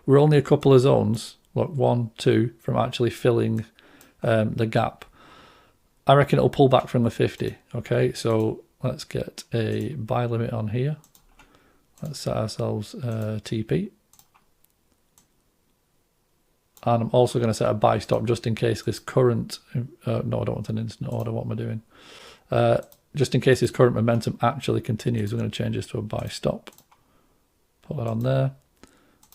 we're only a couple of zones, look, 1, 2, from actually filling the gap. I reckon it'll pull back from the 50. Okay, so let's get a buy limit on here. Let's set ourselves TP. And I'm also going to set a buy stop just in case this current, no, I don't want an instant order, what am I doing? Just in case this current momentum actually continues, we're going to change this to a buy stop. Put that on there.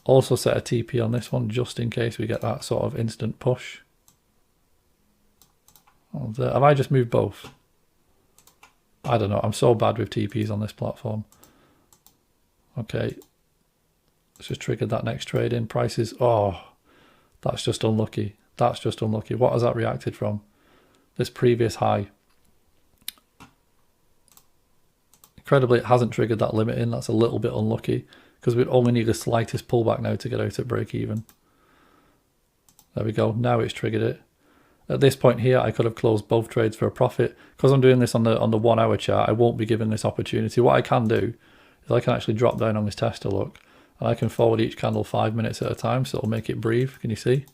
Also set a TP on this one, just in case we get that sort of instant push. Have I just moved both? I don't know, I'm so bad with TPs on this platform. Okay, let's just trigger that next trade in. Prices, oh, that's just unlucky. That's just unlucky. What has that reacted from? This previous high. Incredibly, it hasn't triggered that limit in. That's a little bit unlucky because we'd only need the slightest pullback now to get out at break even. There we go. Now it's triggered it. At this point here, I could have closed both trades for a profit. Because I'm doing this on the 1 hour chart, I won't be given this opportunity. What I can do is I can actually drop down on this tester look, and I can forward each candle 5 minutes at a time, so it'll make it breathe. Can you see?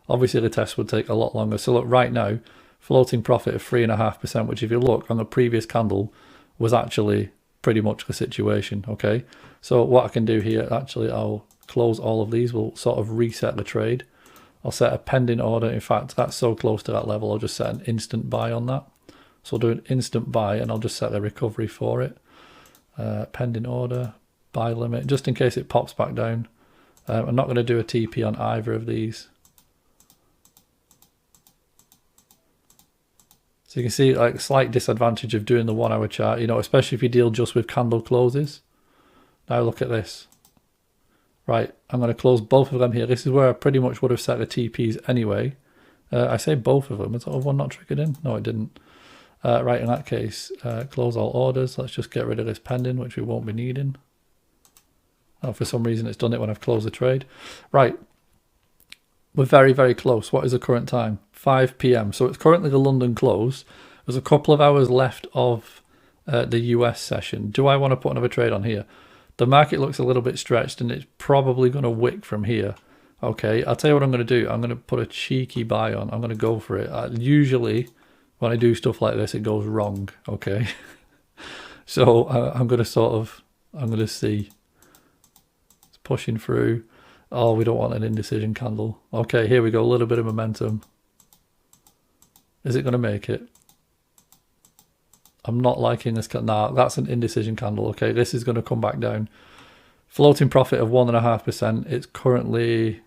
Obviously the test would take a lot longer. So look, right now, floating profit of 3.5%, which if you look on the previous candle was actually pretty much the situation. Okay, so what I can do here, actually I'll close all of these. We'll sort of reset the trade. I'll set a pending order. In fact, that's so close to that level, I'll just set an instant buy on that. So I'll do an instant buy and I'll just set a recovery for it. Pending order, buy limit, just in case it pops back down. I'm not going to do a TP on either of these. So you can see like slight disadvantage of doing the 1 hour chart, you know, especially if you deal just with candle closes. Now look at this. Right, I'm going to close both of them here. This is where I pretty much would have set the TPs anyway. I say both of them. Is that one not triggered in? No, it didn't. Right, in that case, close all orders. Let's just get rid of this pending, which we won't be needing. Oh, for some reason, it's done it when I've closed the trade. Right, we're very, very close. What is the current time? 5 p.m. So it's currently the London close. There's a couple of hours left of the US session. Do I want to put another trade on here? The market looks a little bit stretched and it's probably going to wick from here. Okay, I'll tell you what I'm going to do. I'm going to put a cheeky buy on. I'm going to go for it. Usually when I do stuff like this, it goes wrong. Okay, so I'm going to see. It's pushing through. Oh, we don't want an indecision candle. Okay, here we go. A little bit of momentum. Is it going to make it? I'm not liking this. Nah, that's an indecision candle. Okay, this is going to come back down. Floating profit of 1.5%. It's currently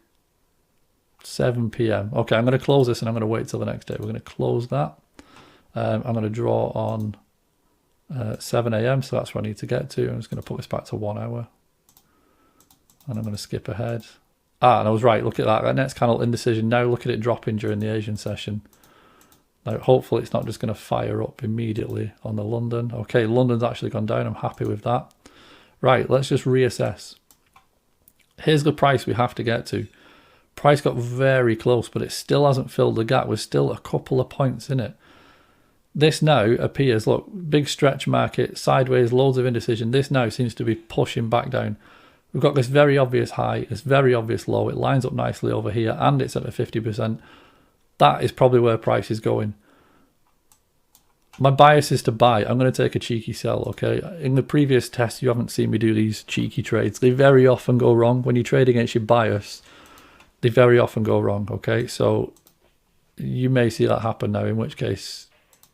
7 p.m. Okay, I'm going to close this and I'm going to wait till the next day. We're going to close that. I'm going to draw on 7 a.m. So that's where I need to get to. I'm just going to put this back to 1 hour. And I'm going to skip ahead. Ah, and I was right. Look at that. That next candle indecision. Now look at it dropping during the Asian session. Now, hopefully it's not just going to fire up immediately on the London. Okay, London's actually gone down. I'm happy with that. Right, let's just reassess. Here's the price we have to get to. Price got very close, but it still hasn't filled the gap. We're still a couple of points in it. This now appears, look, big stretch market, sideways, loads of indecision. This now seems to be pushing back down. We've got this very obvious high, this very obvious low. It lines up nicely over here, and it's at a 50%. That is probably where price is going. My bias is to buy. I'm going to take a cheeky sell, okay? In the previous test, you haven't seen me do these cheeky trades. They very often go wrong. When you trade against your bias, they very often go wrong, okay? So you may see that happen now, in which case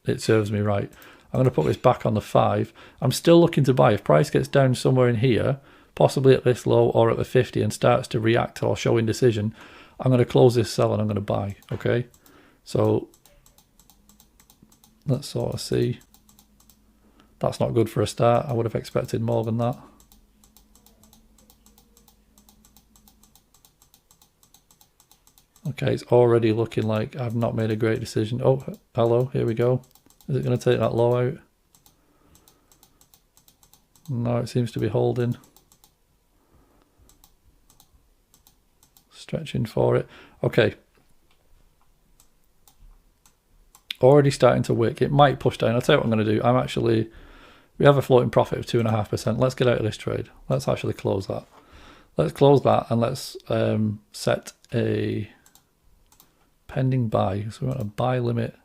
it serves me right. I'm going to put this back on the 5. I'm still looking to buy. If price gets down somewhere in here, possibly at this low or at the 50 and starts to react or show indecision, I'm going to close this sell and I'm going to buy, okay? So let's sort of see. That's not good for a start. I would have expected more than that. Okay, it's already looking like I've not made a great decision. Oh, hello, here we go. Is it going to take that low out? No, it seems to be holding. Stretching for it. Okay. Already starting to wick. It might push down. I'll tell you what I'm going to do. We have a floating profit of 2.5%. Let's get out of this trade. Let's actually close that. Let's close that and let's set a pending buy. So we want a buy limit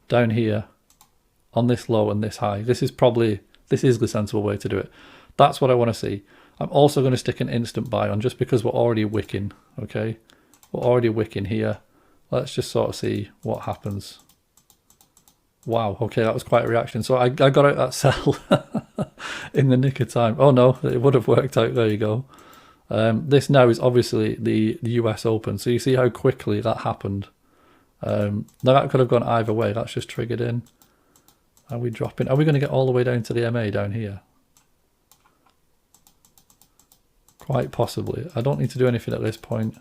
down here on this low and this high. This is the sensible way to do it. That's what I want to see. I'm also going to stick an instant buy on just because we're already wicking, okay? We're already wicking here. Let's just sort of see what happens. Wow, okay, that was quite a reaction. So I got out that sell in the nick of time. Oh no, it would have worked out. There you go. This now is obviously the US Open. So you see how quickly that happened. Now that could have gone either way. That's just triggered in. Are we dropping? Are we going to get all the way down to the MA down here? Quite possibly. I don't need to do anything at this point.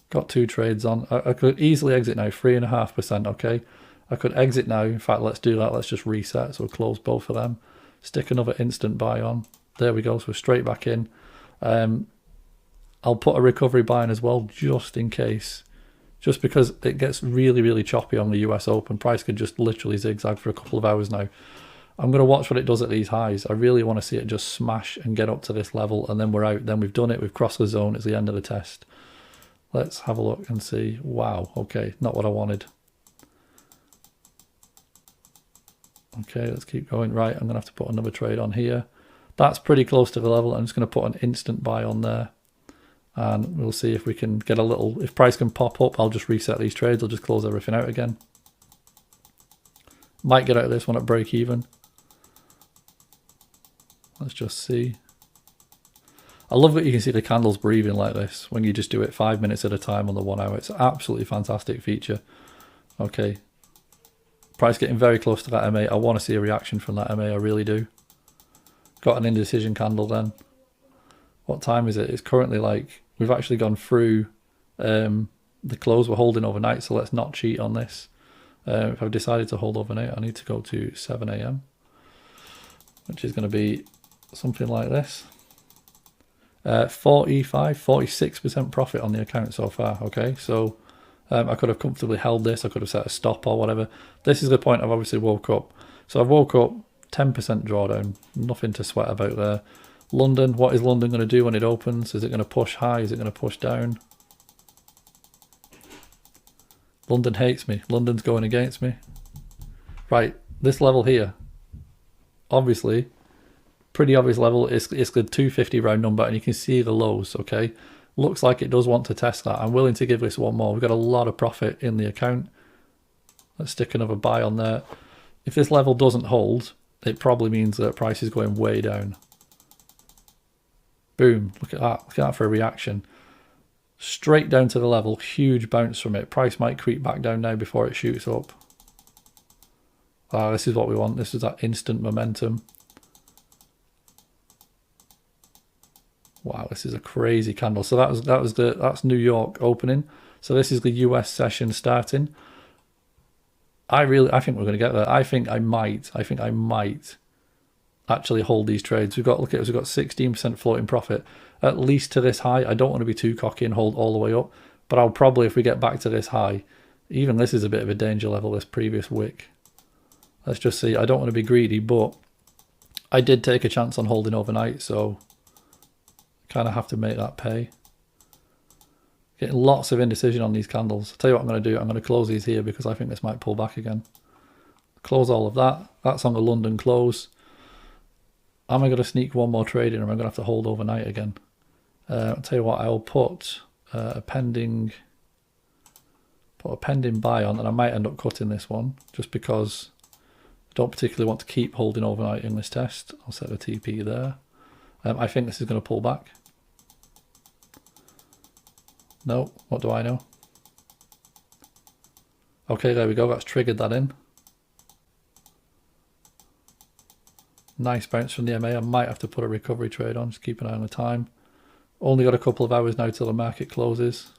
Got 2 trades on. I could easily exit now, 3.5%, okay? I could exit now. In fact, let's do that. Let's just reset. So we'll close both of them. Stick another instant buy on. There we go. So we're straight back in. I'll put a recovery buy in as well, just in case. Just because it gets really, really choppy on the US Open. Price could just literally zigzag for a couple of hours now. I'm going to watch what it does at these highs. I really want to see it just smash and get up to this level, and then we're out. Then we've done it. We've crossed the zone. It's the end of the test. Let's have a look and see. Wow, okay, not what I wanted. Okay, let's keep going. Right, I'm going to have to put another trade on here. That's pretty close to the level. I'm just going to put an instant buy on there. And we'll see if we can get a little... If price can pop up, I'll just reset these trades. I'll just close everything out again. Might get out of this one at break even. Let's just see. I love that you can see the candles breathing like this when you just do it 5 minutes at a time on the 1 hour. It's an absolutely fantastic feature. Okay. Price getting very close to that MA. I want to see a reaction from that MA. I really do. Got an indecision candle then. What time is it? It's currently like... We've actually gone through the close we're holding overnight, so let's not cheat on this. If I've decided to hold overnight, I need to go to 7 AM, which is going to be something like this. 46% profit on the account so far, okay? So I could have comfortably held this, I could have set a stop or whatever. This is the point I've obviously woke up. So I've woke up, 10% drawdown, nothing to sweat about there. London, what is London going to do when it opens? Is it going to push high? Is it going to push down? London hates me. London's going against me. Right, this level here, obviously, pretty obvious level. It's the 250 round number, and you can see the lows, okay? Looks like it does want to test that. I'm willing to give this one more. We've got a lot of profit in the account. Let's stick another buy on there. If this level doesn't hold, it probably means that price is going way down. Boom, look at that. Look at that for a reaction. Straight down to the level, huge bounce from it. Price might creep back down now before it shoots up. Ah, this is what we want. This is that instant momentum. Wow, this is a crazy candle. So that's New York opening. So this is the US session starting. I think we're going to get there. I think I might actually hold these trades. We've got 16% floating profit, at least to this high. I don't want to be too cocky and hold all the way up, but I'll probably, if we get back to this high, even this is a bit of a danger level, this previous wick. Let's just see. I don't want to be greedy, but I did take a chance on holding overnight, so kind of have to make that pay. Getting lots of indecision on these candles. I'll tell you what I'm going to do. I'm going to close these here because I think this might pull back again. Close all of that. That's on the London close. Am I going to sneak one more trade in, or am I going to have to hold overnight again? I'll tell you what, I'll put a pending buy on, and I might end up cutting this one just because I don't particularly want to keep holding overnight in this test. I'll set a TP there. I think this is going to pull back. No, what do I know? Okay, there we go. That's triggered that in. Nice bounce from the MA. I might have to put a recovery trade on. Just keep an eye on the time. Only got a couple of hours now till the market closes.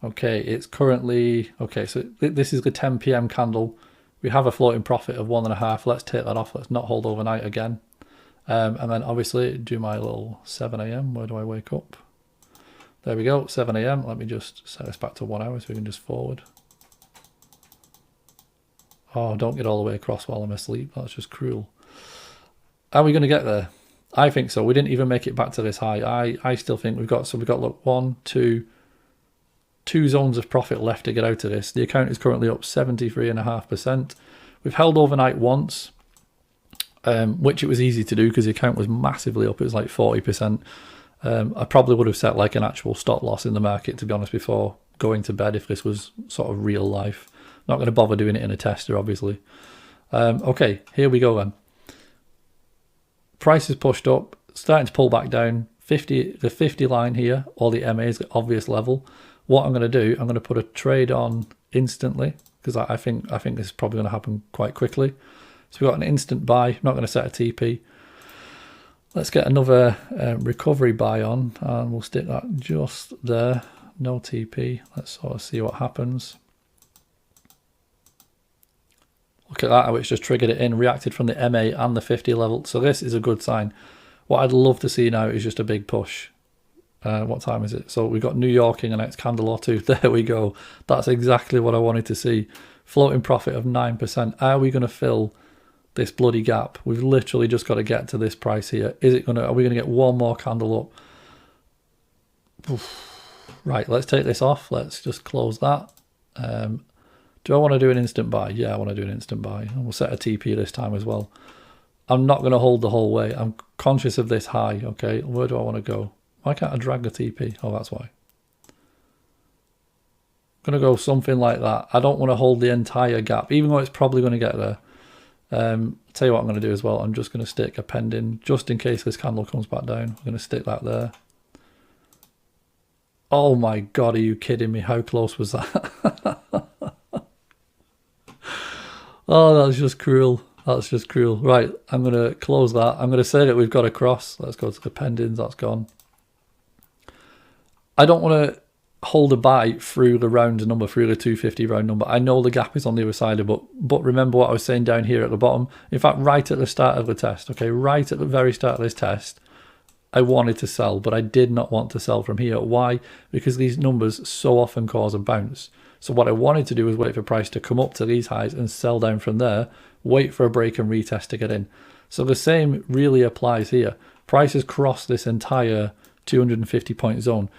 Okay, it's currently... Okay, so this is the 10 PM candle. We have a floating profit of 1.5. Let's take that off. Let's not hold overnight again. And then obviously do my little 7 AM. Where do I wake up? There we go, 7 AM. Let me just set this back to 1 hour so we can just forward. Oh, don't get all the way across while I'm asleep. That's just cruel. Are we going to get there? I think so. We didn't even make it back to this high. I still think we've got look, two zones of profit left to get out of this. The account is currently up 73.5%. We've held overnight once, which it was easy to do because the account was massively up. It was like 40%. I probably would have set like an actual stop loss in the market, to be honest, before going to bed if this was sort of real life. Not going to bother doing it in a tester, obviously. Okay, here we go then. Price is pushed up, starting to pull back down. The 50 line here, or the MA is the obvious level. What I'm going to do, I'm going to put a trade on instantly because I think this is probably going to happen quite quickly. So we've got an instant buy. I'm not going to set a TP. Let's get another recovery buy on, and we'll stick that just there. No TP. Let's sort of see what happens. Look at that, how it's just triggered it in, reacted from the MA and the 50 level. So this is a good sign. What I'd love to see now is just a big push. What time is it? So we've got New York in the next candle or two. There we go. That's exactly what I wanted to see. Floating profit of 9%. Are we going to fill this bloody gap? We've literally just got to get to this price here. Are we going to get one more candle up? Oof. Right, let's take this off. Let's just close that. Do I want to do an instant buy? Yeah, I want to do an instant buy. And we'll set a TP this time as well. I'm not going to hold the whole way. I'm conscious of this high, okay? Where do I want to go? Why can't I drag the TP? Oh, that's why. I'm going to go something like that. I don't want to hold the entire gap, even though it's probably going to get there. I'll tell you what I'm going to do as well. I'm just going to stick a pending, just in case this candle comes back down. I'm going to stick that there. Oh my God, are you kidding me? How close was that? Oh, that's just cruel. That's just cruel. Right, I'm going to close that. I'm going to say that we've got a cross. Let's go to the pendings. That's gone. I don't want to hold a buy through the round number, through the 250 round number. I know the gap is on the other side, but remember what I was saying down here at the bottom. In fact, right at the start of the test, okay, right at the very start of this test, I wanted to sell, but I did not want to sell from here. Why? Because these numbers so often cause a bounce. So what I wanted to do was wait for price to come up to these highs and sell down from there, wait for a break and retest to get in. So the same really applies here. Price has crossed this entire 250 point zone.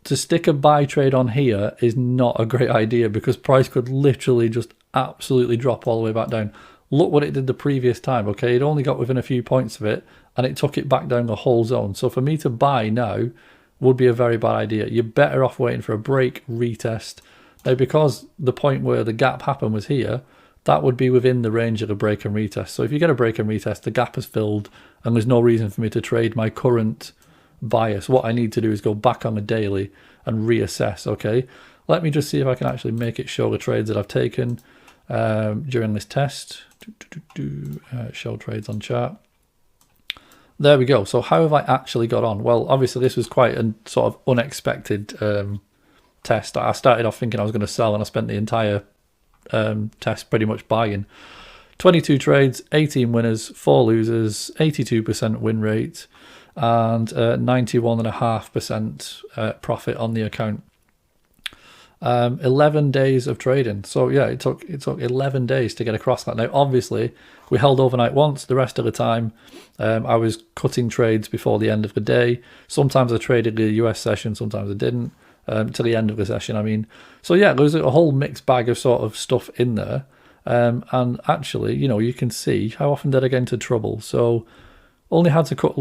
To stick a buy trade on here is not a great idea because price could literally just absolutely drop all the way back down. Look what it did the previous time, okay? It only got within a few points of it and it took it back down the whole zone. So for me to buy now would be a very bad idea. You're better off waiting for a break, retest. Now, because the point where the gap happened was here, that would be within the range of a break and retest. So if you get a break and retest, the gap is filled and there's no reason for me to trade my current bias. What I need to do is go back on the daily and reassess, okay? Let me just see if I can actually make it show the trades that I've taken during this test. Show trades on chart. There we go. So how have I actually got on? Well, obviously this was quite a sort of unexpected test. I started off thinking I was going to sell and I spent the entire test pretty much buying. 22 trades, 18 winners, 4 losers, 82% win rate, and 91.5% profit on the account. 11 days of trading. So yeah, it took 11 days to get across that. Now, obviously, we held overnight once. The rest of the time, I was cutting trades before the end of the day. Sometimes I traded the US session, sometimes I didn't. To the end of the session, I mean. So yeah, there's a whole mixed bag of sort of stuff in there. And actually, you know, you can see how often did I get into trouble. So only had to cut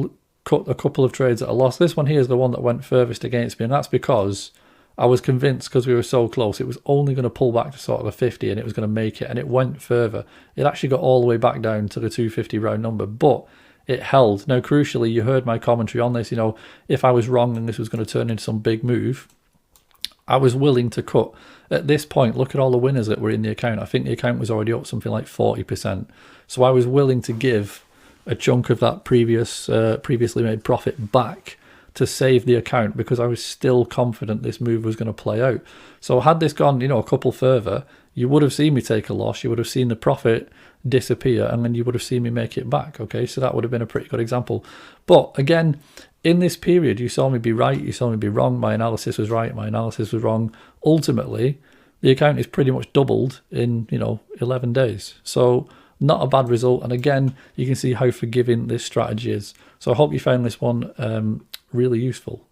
a couple of trades at a loss. This one here is the one that went furthest against me, and that's because I was convinced, because we were so close, it was only going to pull back to sort of a 50 and it was going to make it, and it went further. It actually got all the way back down to the 250 round number, but it held. Now, crucially, you heard my commentary on this, you know, if I was wrong and this was going to turn into some big move, I was willing to cut. At this point, look at all the winners that were in the account. I think the account was already up something like 40%. So I was willing to give a chunk of that previously made profit back to save the account because I was still confident this move was going to play out. So had this gone, you know, a couple further, you would have seen me take a loss. You would have seen the profit disappear, and then you would have seen me make it back. Okay, so that would have been a pretty good example. But again, in this period, you saw me be right, you saw me be wrong. My analysis was right, my analysis was wrong. Ultimately, the account is pretty much doubled in, you know, 11 days. So Not a bad result. And again, you can see how forgiving this strategy is. So I hope you found this one really useful.